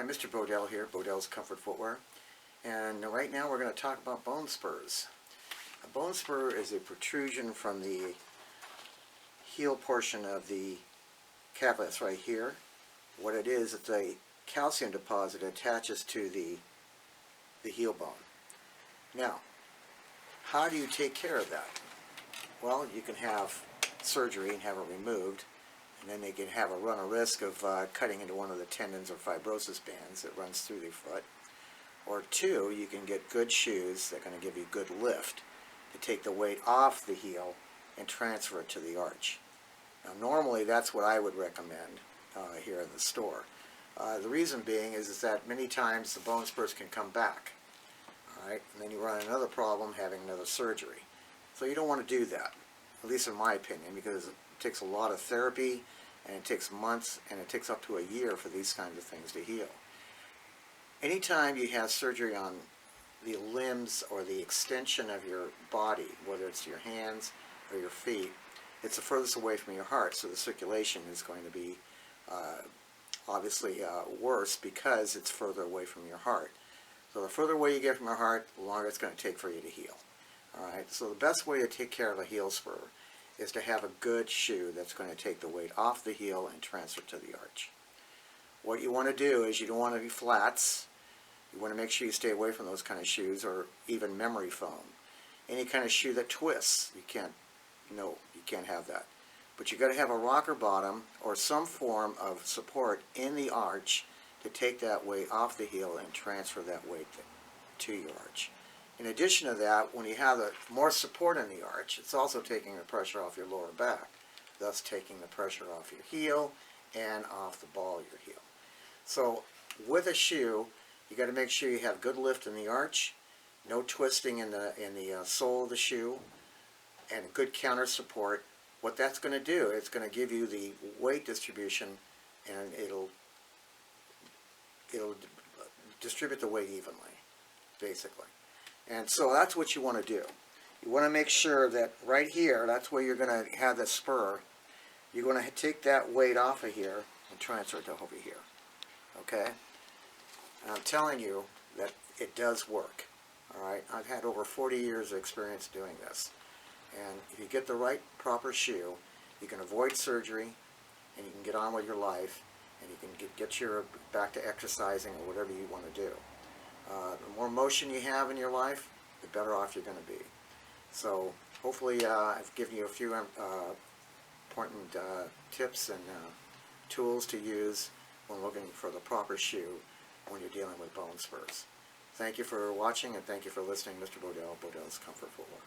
Hi, Mr. Bodell here, Bodell's Comfort Footwear, and right now we're going to talk about bone spurs. A bone spur is a protrusion from the heel portion of the calf. That's right here. What it is, it's a calcium deposit that attaches to the heel bone. Now, how do you take care of that? Well, you can have surgery and have it removed, and then they can have run a risk of cutting into one of the tendons or fibrosis bands that runs through the foot. Or two, you can get good shoes that are going to give you good lift to take the weight off the heel and transfer it to the arch. Now normally that's what I would recommend here in the store. The reason being is that many times the bone spurs can come back. Alright, and then you run another problem having another surgery. So you don't want to do that, at least in my opinion, because it takes a lot of therapy, and it takes months, and it takes up to a year for these kinds of things to heal. Anytime you have surgery on the limbs or the extension of your body, whether it's your hands or your feet, it's the furthest away from your heart, so the circulation is going to be obviously worse because it's further away from your heart. So the further away you get from your heart, the longer it's going to take for you to heal. Alright, so the best way to take care of a heel spur is to have a good shoe that's going to take the weight off the heel and transfer it to the arch. What you want to do is you don't want to be flats. You want to make sure you stay away from those kind of shoes, or even memory foam. Any kind of shoe that twists, you can't have that. But you've got to have a rocker bottom or some form of support in the arch to take that weight off the heel and transfer that weight to your arch. In addition to that, when you have more support in the arch, it's also taking the pressure off your lower back, thus taking the pressure off your heel and off the ball of your heel. So with a shoe, you got to make sure you have good lift in the arch, no twisting in the sole of the shoe, and good counter support. What that's going to do, it's going to give you the weight distribution, and it'll distribute the weight evenly, basically. And so that's what you want to do. You want to make sure that right here, that's where you're going to have the spur. You're going to take that weight off of here and transfer it to over here. Okay? And I'm telling you that it does work. Alright? I've had over 40 years of experience doing this. And if you get the right proper shoe, you can avoid surgery, and you can get on with your life, and you can get your back to exercising or whatever you want to do. The more motion you have in your life, the better off you're going to be. So hopefully I've given you a few important tips and tools to use when looking for the proper shoe when you're dealing with bone spurs. Thank you for watching, and thank you for listening, Mr. Bodell, Bodell's Comfort Footwear.